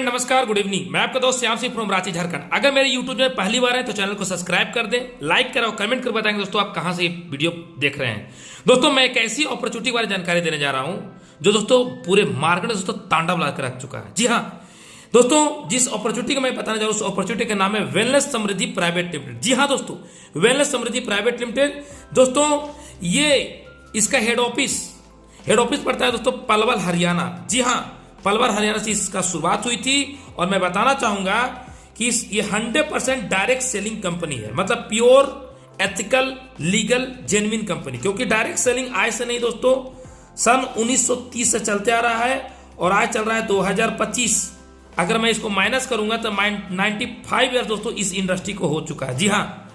नमस्कार, good evening. मैं आपका दोस्त श्याम सिंह फ्रॉम रांची, झारखंड। अगर मेरे यूट्यूब में पहली बार है तो चैनल को सब्सक्राइब कर दें, लाइक करें और कमेंट कर बताएंगे दोस्तों आप कहां से वीडियो देख रहे हैं। दोस्तों मैं एक ऐसी अपॉर्चुनिटी के बारे में जानकारी देने जा रहा हूं जो दोस्तों पूरे मार्केट में दोस्तों तांडव ला कर रख चुका है। जी हाँ दोस्तों, जिस अपॉर्चुनिटी का मैं बताने जा रहा हूं उस अपॉर्चुनिटी का नाम है वेलनेस समृद्धि प्राइवेट लिमिटेड। जी हाँ दोस्तों, वेलनेस समृद्धि प्राइवेट लिमिटेड। दोस्तों ये इसका हेड ऑफिस पड़ता है दोस्तों पलवल, हरियाणा। जी हाँ, पलवल हरियाणा से इसका शुरुआत हुई थी और मैं बताना चाहूंगा कि ये 100% डायरेक्ट सेलिंग कंपनी है, मतलब pure ethical legal genuine company. क्योंकि डायरेक्ट सेलिंग आज से नहीं दोस्तों, सन 1930 से चलते आ रहा है और आज चल रहा है 2025। अगर मैं इसको माइनस करूंगा तो 95 ईयर दोस्तों इस इंडस्ट्री को हो चुका है। जी हाँ,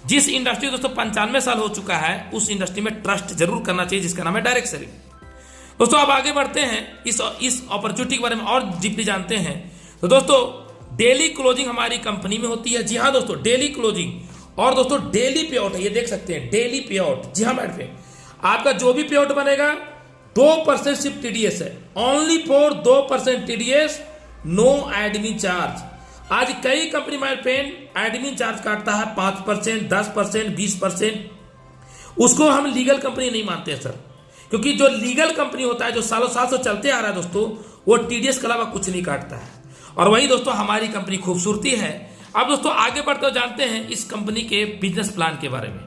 जिस इंडस्ट्री दोस्तों 95 साल हो चुका है उस इंडस्ट्री में ट्रस्ट जरूर करना चाहिए, जिसका नाम है डायरेक्ट सेलिंग। दोस्तों अब आगे बढ़ते हैं, इस अपॉर्चुनिटी के बारे में और डीपली जानते हैं। तो दोस्तों डेली क्लोजिंग हमारी कंपनी में होती है। जी हाँ दोस्तों, डेली क्लोजिंग और दोस्तों डेली पे आउट है, ये देख सकते हैं डेली पे आउट। जी हाँ मैडम, आपका जो भी पे आउट बनेगा 2% सिर्फ टीडीएस है, only for 2% TDS, no admin charge. आज कई company my friend admin charge काटता है 5%, 10%, 20%। उसको हम लीगल कंपनी नहीं मानते हैं सर, क्योंकि जो लीगल कंपनी होता है जो सालों साल से चलते आ रहा है दोस्तों, वो टीडीएस के अलावा कुछ नहीं काटता है। और वही दोस्तों हमारी कंपनी खूबसूरती है। अब दोस्तों आगे बढ़ते जानते हैं इस कंपनी के बिजनेस प्लान के बारे में।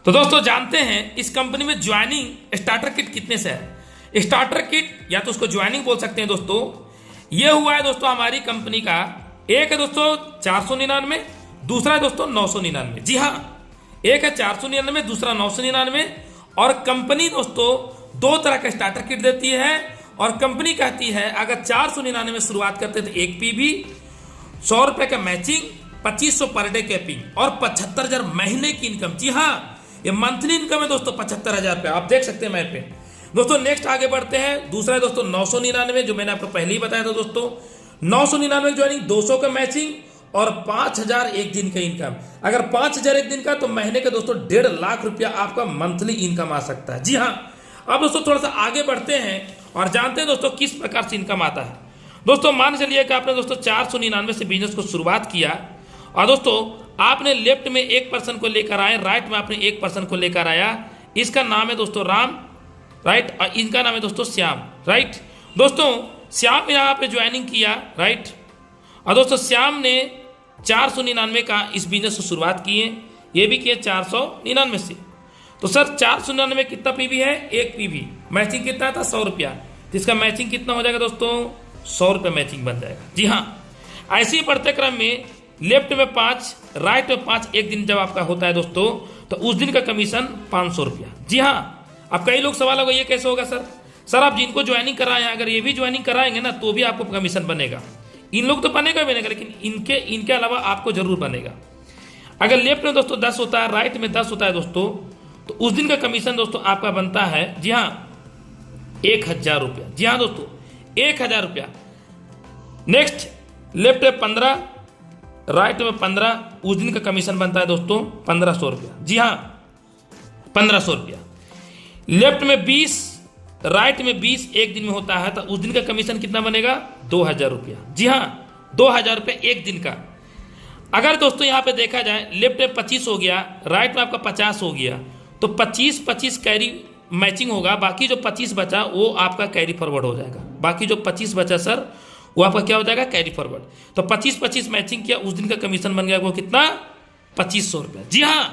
तो दोस्तों जानते हैं इस कंपनी में ज्वाइनिंग स्टार्टर किट कितने से है। स्टार्टर किट या तो उसको ज्वाइनिंग बोल सकते हैं दोस्तों। ये हुआ है दोस्तों हमारी कंपनी का, एक है दोस्तों 499, दूसरा है दोस्तों 999। जी हाँ, एक है 499, दूसरा 999। और कंपनी दोस्तों दो तरह का स्टार्टर किट देती है और कंपनी कहती है अगर 499 में शुरुआत करते तो एक पीवी, 100 रुपए का मैचिंग, 2500 पर डे कैपिंग और 75,000 महीने की इनकम। जी हाँ, ये मंथली इनकम है दोस्तों 75,000 रुपए, आप देख सकते हैं मैप पे। दोस्तों नेक्स्ट आगे बढ़ते हैं, दूसरा है दोस्तों 999, जो मैंने आपको पहले ही बताया था दोस्तों। 999 ज्वाइनिंग, 200 का मैचिंग और 5,000 एक दिन का इनकम। अगर 5,000 एक दिन का तो महीने का दोस्तों 1.5 लाख रुपया आपका मंथली इनकम आ सकता है। जी हाँ, अब दोस्तों थोड़ा सा आगे बढ़ते हैं और जानते हैं दोस्तों किस प्रकार से इनकम आता है। दोस्तों मान चलिए कि आपने दोस्तों 499 से बिजनेस को शुरुआत किया और दोस्तों आपने लेफ्ट में एक पर्सन को लेकर आए, राइट में आपने एक पर्सन को लेकर आया। इसका नाम है दोस्तों राम, राइट, और इनका नाम है दोस्तों श्याम, राइट। दोस्तों श्याम यहाँ पे ज्वाइनिंग किया, राइट, और दोस्तों श्याम ने 499 का इस बिजनेस को शुरुआत किए, ये भी किए 499 से। तो सर 499 में कितना पीवी है, एक पीवी, मैचिंग कितना था 100 रुपया, जिसका मैचिंग कितना हो जाएगा दोस्तों 100 रुपया मैचिंग बन जाएगा। जी हाँ, ऐसे ही बढ़ते क्रम में लेफ्ट में 5, राइट में 5 एक दिन जब आपका होता है दोस्तों, तो उस दिन का कमीशन 500 रुपया। जी हाँ, अब कई लोग सवाल होगा ये कैसे होगा सर आप जिनको ज्वाइनिंग कराए हैं अगर ये भी ज्वाइनिंग कराएंगे ना तो भी आपको कमीशन बनेगा। इन लोग तो बनेगा लेकिन इनके अलावा आपको जरूर बनेगा। अगर लेफ्ट में दोस्तों 10 होता है, राइट में 10 होता है दोस्तों, तो उस दिन का कमीशन दोस्तों आपका बनता है, जी हाँ, 1,000 रुपया। जी हाँ दोस्तों, 1,000 रुपया। नेक्स्ट लेफ्ट में 15, राइट में 15, उस दिन का कमीशन बनता है दोस्तों 1,500 रुपया। जी हाँ, 1,500 रुपया। लेफ्ट में 20, राइट में 20 एक दिन में होता है, तो उस दिन का कमीशन कितना बनेगा 2,000 रुपया। जी हाँ, 2,000 रुपया एक दिन का। अगर दोस्तों यहाँ पे देखा जाए लेफ्ट में 25 हो गया, राइट में आपका 50 हो गया, तो 25-25 कैरी मैचिंग होगा, बाकी जो 25 बचा वो आपका कैरी फॉरवर्ड हो जाएगा। बाकी जो 25 बचा सर वो आपका क्या हो जाएगा, कैरी फॉरवर्ड। तो 25-25 मैचिंग किया, उस दिन का कमीशन बन गया वो कितना 2,500 रुपया। जी हाँ,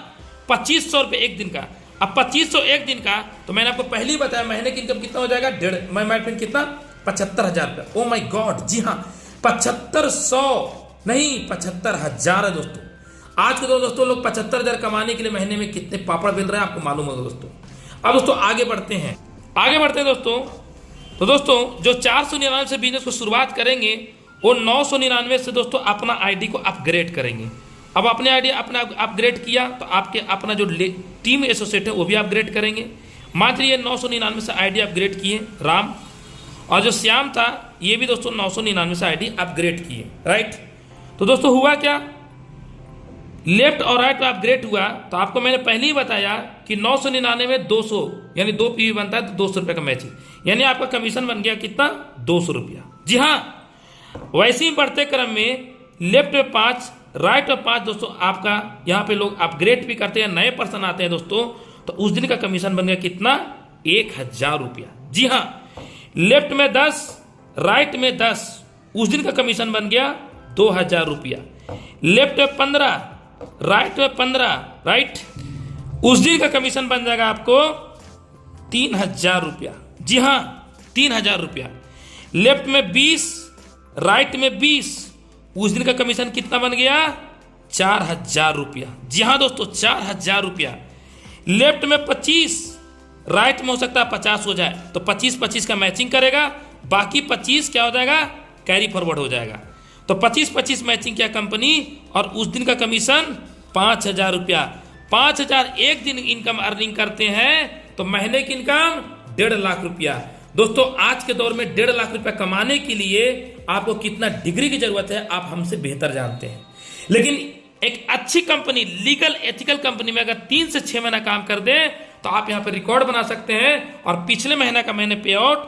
2,500 रुपये एक दिन का। अब 2,500 एक दिन का, तो मैंने आपको पहले ही बताया महीने की इनकम कितना हो जाएगा, कितना 75,000 रुपया। ओ माई गॉड, जी हाँ, 7500 नहीं 75,000 है दोस्तों। आज के दोस्तों लोग 75,000 कमाने के लिए महीने में कितने पापड़ बेल रहे हैं आपको मालूम होगा दोस्तों। अब दोस्तों आगे बढ़ते हैं दोस्तों। तो दोस्तों जो 499 से बिजनेस को शुरुआत करेंगे वो 999 से दोस्तों अपना आईडी को अपग्रेड करेंगे। अब अपने आईडी अपना अपग्रेड किया तो आपके अपना जो टीम एसोसिएट है वो भी अपग्रेड करेंगे। मान लीजिए 999 से आईडी अपग्रेड किए राम, और जो श्याम था ये भी दोस्तों 999 से आईडी अपग्रेड किए, राइट। तो दोस्तों हुआ क्या, लेफ्ट और राइट में अपग्रेड हुआ, तो आपको मैंने पहले ही बताया कि 999 में 200 यानी 2 पीवी बनता है तो 200 रुपये का मैचिंग, यानी आपका कमीशन बन गया कितना 200 रुपया। जी हाँ, वैसे ही बढ़ते क्रम में लेफ्ट में 5, राइट में 5 दोस्तों, आपका यहाँ पे लोग अपग्रेड भी करते हैं, नए पर्सन आते हैं दोस्तों, तो उस दिन का कमीशन बन गया कितना, 1000 रुपया। जी हाँ, लेफ्ट में 10, राइट में 10, उस दिन का कमीशन बन गया 2000 रुपया। लेफ्ट में 15, राइट में 15, राइट, उस दिन का कमीशन बन जाएगा आपको 3000 रुपया। जी हाँ, 3000 रुपया। लेफ्ट में 20, राइट में 20, उस दिन का कमीशन कितना बन गया, 4000 रुपया। जी हाँ दोस्तों, 4000 रुपया। लेफ्ट में 25, राइट में हो सकता है 50 हो जाए, तो 25-25 का मैचिंग करेगा, बाकी 25 क्या हो जाएगा, कैरी फॉरवर्ड हो जाएगा। तो 25-25 मैचिंग किया कंपनी, और उस दिन का कमीशन 5000 रुपया। 5000 एक दिन इनकम अर्निंग करते हैं तो महीने की इनकम 1.5 लाख रुपया। दोस्तों आज के दौर में 1.5 लाख रुपया कमाने के लिए आपको कितना डिग्री की जरूरत है आप हमसे बेहतर जानते हैं। लेकिन एक अच्छी कंपनी, लीगल एथिकल कंपनी में अगर 3 से 6 महीना काम कर दे तो आप यहां पर रिकॉर्ड बना सकते हैं। और पिछले महीना का मैंने पे आउट,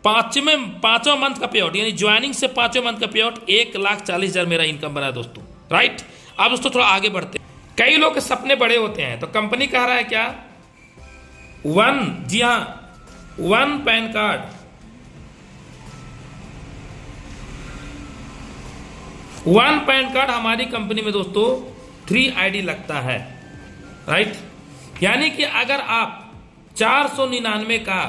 पांचवा मंथ का पे आउट, यानी ज्वाइनिंग से 5वें मंथ का पे आउट 1,40,000 मेरा इनकम बना दोस्तों, राइट। अब दोस्तों थोड़ा आगे बढ़ते हैं। कई लोग के सपने बड़े होते हैं, तो कंपनी कह रहा है क्या, 1, जी हाँ, 1 पैन कार्ड, 1 पैन कार्ड हमारी कंपनी में दोस्तों 3 आईडी लगता है, राइट। यानी कि अगर आप 499 का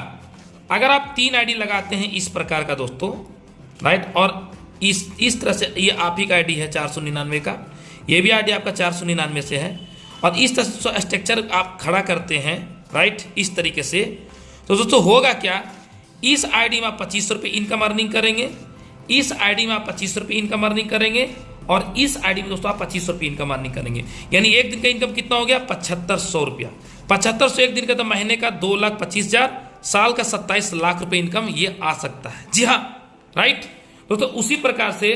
अगर आप 3 आईडी लगाते हैं इस प्रकार का दोस्तों, राइट, और इस तरह से ये आप ही का आईडी है 499 का, ये भी आईडी आपका 499 से है, और इस तरह से स्ट्रक्चर आप खड़ा करते हैं, राइट, इस तरीके से, तो दोस्तों होगा क्या, इस आईडी में आप 2500 रुपये इनकम अर्निंग करेंगे, इस आईडी में आप 2500 रुपये इनकम अर्निंग करेंगे, और इस आईडी में दोस्तों आप 2500 रुपये इनकम अर्निंग करेंगे। यानी एक दिन का इनकम कितना हो गया, 7500 रुपया। 7500 एक दिन का, तो महीने का 2,25,000, साल का 27 लाख रुपए इनकम ये आ सकता है। जी हाँ, राइट दोस्तों। उसी प्रकार से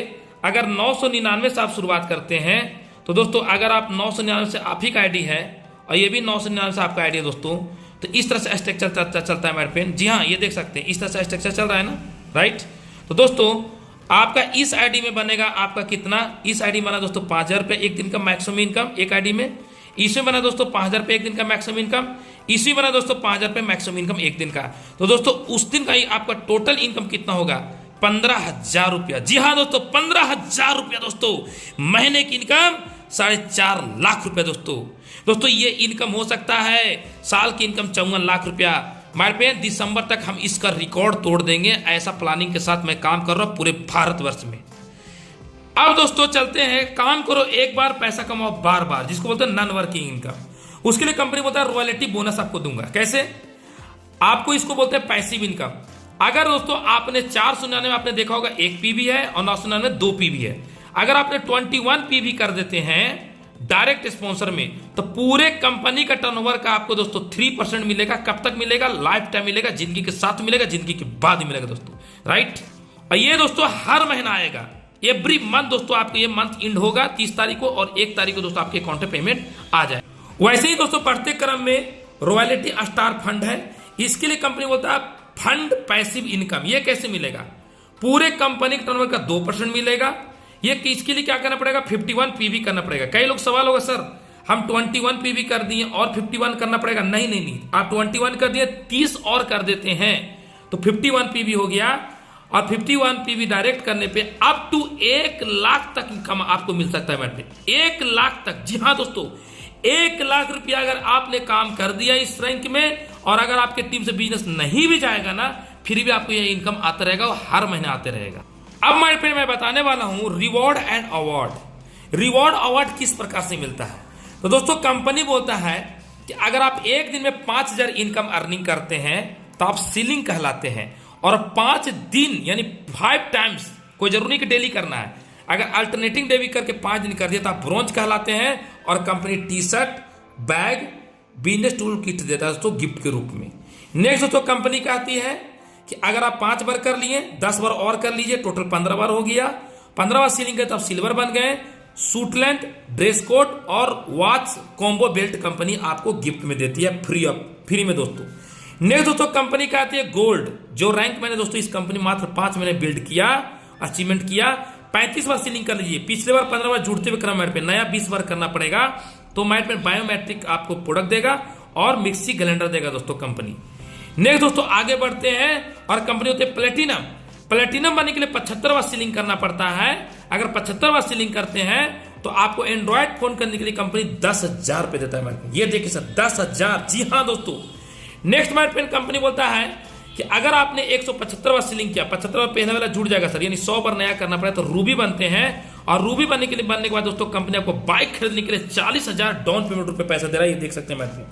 अगर 999 से आप शुरुआत करते हैं, तो दोस्तों अगर आप 999 से आप ही का आईडी है और ये भी 999 से आपका आईडी है दोस्तों, तो इस तरह से स्ट्रक्चर चलता है मेरे पेन। जी हाँ, ये देख सकते हैं, इस तरह से स्ट्रक्चर चल रहा है ना, राइट। तो दोस्तों आपका इस आईडी में बनेगा आपका कितना, इस आईडी में बना दोस्तों 5000 रुपये एक दिन का मैक्सिमम इनकम एक आईडी में, इसमें बना दोस्तों 5000 रुपये एक दिन का मैक्सिमम इनकम, इसमें बना दोस्तों 5000 रुपये मैक्सिमम इनकम एक दिन का। तो दोस्तों उस दिन का ही आपका टोटल इनकम कितना होगा, 15,000 रुपया। जी हाँ दोस्तों, 15,000 रुपया दोस्तों, महीने की इनकम 4.5 लाख रुपया दोस्तों ये इनकम हो सकता है। साल की इनकम 54 लाख रुपया। हमारे पे दिसंबर तक हम इसका रिकॉर्ड तोड़ देंगे, ऐसा प्लानिंग के साथ मैं काम कर रहा हूं पूरे भारतवर्ष में। अब दोस्तों चलते हैं, काम करो एक बार, पैसा कमाओ बार बार, जिसको बोलते हैं नॉन वर्किंग इनकम। उसके लिए कंपनी बोलता है रॉयल्टी बोनस आपको दूंगा। कैसे, आपको इसको बोलते हैं पैसिव इनकम। अगर दोस्तों आपने 499 में आपने देखा होगा 1 पीवी है और 999 में 2 पीवी है। अगर आपने 21 पीवी कर देते हैं डायरेक्ट स्पॉन्सर में, तो पूरे कंपनी का टर्नओवर का आपको दोस्तों 3% मिलेगा। कब तक मिलेगा, लाइफ टाइम मिलेगा, जिंदगी के साथ मिलेगा, जिंदगी के बाद मिलेगा दोस्तों, राइट। और ये दोस्तों हर महीना आएगा, एवरी मंथ दोस्तों। आपको ये मंथ एंड होगा 30 तारीख को, और 1 तारीख को दोस्तों आपके अकाउंट में पेमेंट आ जाए। वैसे ही दोस्तों बढ़ते क्रम में रॉयल्टी स्टार फंड है। इसके लिए कंपनी बोलता है फंड पैसिव इनकम। ये कैसे मिलेगा, पूरे कंपनी के टर्नओवर का 2% मिलेगा। ये इसके लिए क्या करना पड़ेगा, 51 पीवी करना पड़ेगा। कई लोग सवाल होगा, सर हम 21 पीवी कर दिए और 51 करना पड़ेगा। नहीं, आप 21 कर दिए, 30 और कर देते हैं तो 51 पीवी हो गया। और 51 पीवी डायरेक्ट करने पे अप टू 1 लाख तक इनकम आपको मिल सकता है मेरे पे, 1 लाख तक। जी हाँ दोस्तों, 1 लाख रुपया अगर आपने काम कर दिया इस रैंक में, और अगर आपके टीम से बिजनेस नहीं भी जाएगा ना, फिर भी आपको यह इनकम आता रहेगा और हर महीने आते रहेगा। अब मैं बताने वाला हूं reward and award. Reward award किस प्रकार से मिलता है, तो दोस्तों कंपनी बोलता है कि अगर आप एक दिन में 5000 इनकम अर्निंग करते हैं तो आप सीलिंग कहलाते हैं, और 5 दिन यानी 5 टाइम्स, कोई जरूरी नहीं कि डेली करना है, अगर अल्टरनेटिंग डे भी करके 5 दिन कर दिया तो आप ब्रॉन्ज कहलाते हैं। और company T-shirt, bag, business tool kit देता है दोस्तों गिफ्ट के रूप में। नेक्स्ट दोस्तों कंपनी कहती है कि अगर आप 5 बार कर लिए, 10 बार और कर लीजिए, टोटल 15 बार हो गया। 15 बार सीलिंग गए तो आप सिल्वर बन गए। सूट लेंथ, ड्रेस कोड और वॉच कॉम्बो बेल्ट कंपनी आपको गिफ्ट में देती है फ्री में दोस्तों। नेक्स्ट दोस्तों कंपनी कहती है गोल्ड। जो रैंक मैंने दोस्तों इस कंपनी मात्र 5 महीने बिल्ड किया, अचीवमेंट किया। 35 बार सीलिंग कर लीजिए, पिछले बार 15 बार जुड़ते हुए क्रम मैट पे नया 20 बार करना पड़ेगा, तो मैट में बायोमेट्रिक आपको प्रोडक्ट देगा और मिक्सी ग्राइंडर देगा दोस्तों कंपनी। नेक्स्ट दोस्तों आगे बढ़ते हैं और कंपनी होती है प्लेटिनम। प्लेटिनम बनने के लिए 75 बार सीलिंग करना पड़ता है। अगर 75 बार सीलिंग करते हैं तो आपको एंड्रॉइड फोन करने के लिए कंपनी 10,000 रुपए देता है मैट पेन। ये देखिए सर 10,000, जी हाँ दोस्तों। नेक्स्ट मैट पेन कंपनी बोलता है कि अगर आपने 175 बार सीलिंग किया, 75 बार पहले वाला जुड़ जाएगा सर, यानी 100 बार नया करना पड़ेगा, तो रूबी बनते हैं। और रूबी बनने के बाद दोस्तों कंपनी आपको बाइक खरीदने के लिए 40,000 डाउन पेमेंट रुपए पैसा दे रहा है, ये देख सकते हैं मैट पेन,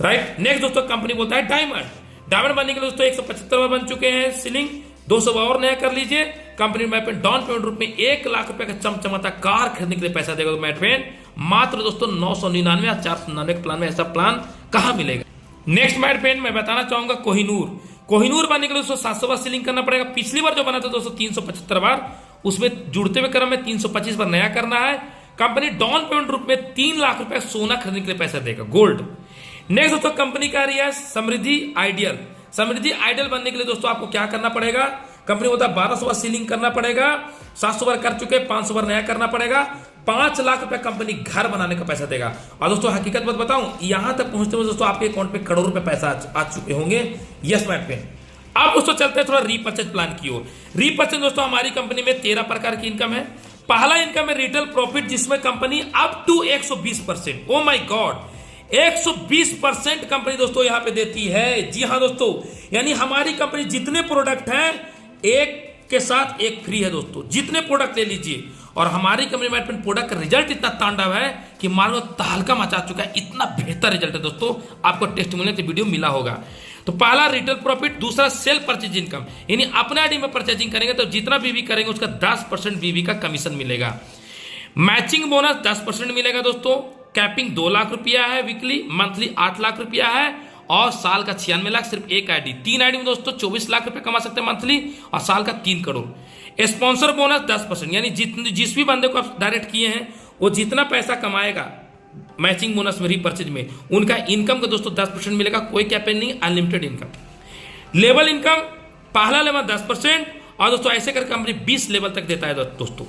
राइट। नेक्स्ट दोस्तों कंपनी बोलता है डायमंड। डायमंड बनने के लिए दोस्तों 175 बार बन चुके हैं सीलिंग, 200 बार और नया कर लीजिए। Company mat pen down payment रूप में 1 लाख रुपए का चमचमाता कार खरीदने के लिए पैसा देगा मैट पेन मात्र दोस्तों 999 या 499 के प्लान में। ऐसा प्लान कहां मिलेगा? नेक्स्ट मैट पेन मैं बताना चाहूंगा कोहिनूर। कोहिनूर बनने के लिए दोस्तों 700 बार सीलिंग करना पड़ेगा। पिछली बार जो बना था दोस्तों 375 बार, उसमें जुड़ते हुए क्रम में 325 बार नया करना है। कंपनी डाउन पेमेंट रूप में 3 लाख रुपए सोना खरीदने के लिए पैसा देगा, गोल्ड। नेक्स्ट दोस्तों कंपनी का रही है समृद्धि आइडियल। समृद्धि आइडियल बनने के लिए दोस्तों आपको क्या करना पड़ेगा? कंपनी बोलता है 1200 बार सीलिंग करना पड़ेगा, 700 बार कर चुके, 500 बार नया करना पड़ेगा, 5 लाख रुपए कंपनी घर बनाने का पैसा देगा। और दोस्तों हकीकत बात बताऊं, यहां तक पहुंचते हुए दोस्तों आपके अकाउंट पे करोड़ रुपए पैसा आ चुके होंगे। Yes mat pen. अब दोस्तों चलते हैं थोड़ा रीपर्चेज प्लान की ओर। रीपर्चेज दोस्तों हमारी कंपनी में 13 प्रकार की इनकम है। पहला इनकम है रिटेल प्रॉफिट, जिसमें company up to 120%, oh my god, 120% company दोस्तों यहां पे देती है। जी हां दोस्तों, यानी हमारी कंपनी जितने प्रोडक्ट हैं एक के साथ एक फ्री है दोस्तों, जितने प्रोडक्ट ले लीजिए। और हमारी कंपनी में प्रोडक्ट का रिजल्ट इतना तांडव है कि मानो तहलका मचा चुका है, इतना बेहतर रिजल्ट है दोस्तों। आपको टेस्टिमोनियल की वीडियो मिला होगा। तो पहला रिटेल प्रॉफिट, दूसरा सेल परचेज इनकम, यानी अपने आईडी में परचेजिंग करेंगे तो जितना बीवी करेंगे उसका 10% बीवी का कमीशन मिलेगा। मैचिंग बोनस 10% मिलेगा दोस्तों। कैपिंग 2 लाख रुपया है वीकली, मंथली 8 लाख रुपया है और साल का 96 लाख सिर्फ एक आईडी। 3 आईडी में दोस्तों 24 लाख रुपए कमा सकते हैं मंथली और साल का 3 करोड़। स्पॉन्सर बोनस 10%, यानी जिस भी बंदे को आप डायरेक्ट किए हैं वो जितना पैसा कमाएगा मैचिंग बोनस में रीपर्चेज में, उनका इनकम का दोस्तों 10% मिलेगा। कोई कैपेन नहीं, अनलिमिटेड इनकम। लेवल इनकम, पहला लेवल 10% और दोस्तों ऐसे कर कंपनी 20 लेवल तक देता है दोस्तों।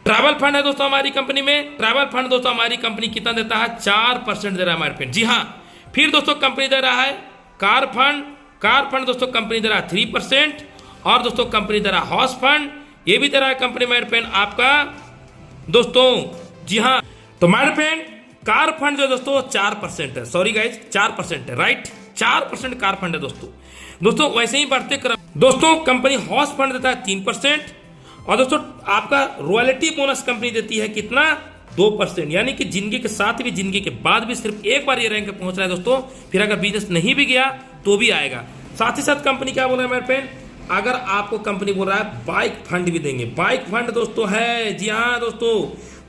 ट्रैवल फंड है दोस्तों हमारी कंपनी में। ट्रैवल फंड दोस्तों हमारी कंपनी कितना देता है? 4% दे रहा है हमारे पे। जी हाँ। फिर दोस्तों कंपनी दे रहा है कार फंड। कार फंड दोस्तों कंपनी दे रहा है 3% और दोस्तों कंपनी दे रहा है हाउस फंड, ये भी दे रहा है कंपनी मैड पेन आपका दोस्तों। जी हाँ, तो मैड पेन कार फंड जो दोस्तों 4% है, सॉरी गाइज 4% है, राइट, 4% कार फंड है दोस्तों। दोस्तों वैसे ही बढ़ते क्रम दोस्तों कंपनी हाउस फंड देता है 3% और दोस्तों आपका रॉयल्टी बोनस कंपनी देती है कितना? 2%, यानी कि जिंदगी के साथ भी जिंदगी के बाद भी सिर्फ एक बार ये रैंक पे पहुंच रहा है दोस्तों। फिर अगर बिजनेस नहीं भी गया तो भी आएगा। साथ ही साथ कंपनी क्या बोल रहा है मेरे पेन, अगर आपको कंपनी बोल रहा है बाइक फंड भी देंगे। बाइक फंड दोस्तों है, जी हाँ दोस्तों,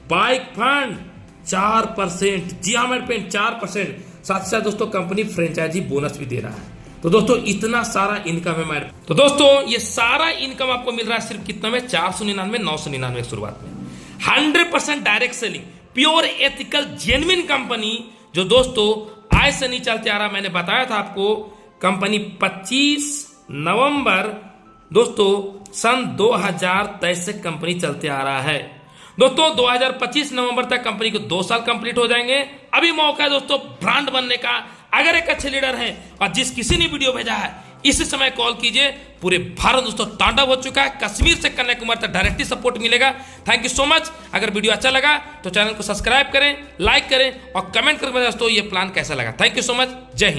बाइक फंड 4%, जी हाँ मेरे पेन 4%। साथ ही साथ दोस्तों कंपनी फ्रेंचाइजी बोनस भी दे रहा है। तो दोस्तों इतना सारा इनकम है मेरे। तो दोस्तों ये सारा इनकम आपको मिल रहा है सिर्फ कितना में? 499, 999 शुरुआत में। 100% direct selling, pure ethical genuine company जो दोस्तों आज से नहीं चलते आ रहा। मैंने बताया था आपको कंपनी 25 नवंबर दोस्तों सन 2023 से कंपनी चलते आ रहा है दोस्तों। 2025 नवंबर तक कंपनी को 2 साल कंप्लीट हो जाएंगे। अभी मौका है दोस्तों ब्रांड बनने का। अगर एक अच्छे लीडर हैं और जिस किसी ने वीडियो भेजा है इसी समय कॉल कीजिए। पूरे भारत दोस्तों तांडव हो चुका है, कश्मीर से कन्याकुमारी तक डायरेक्टली सपोर्ट मिलेगा। Thank you so much. अगर वीडियो अच्छा लगा तो चैनल को सब्सक्राइब करें, लाइक करें और कमेंट करके दोस्तों ये प्लान कैसा लगा। Thank you so much. जय हिंद।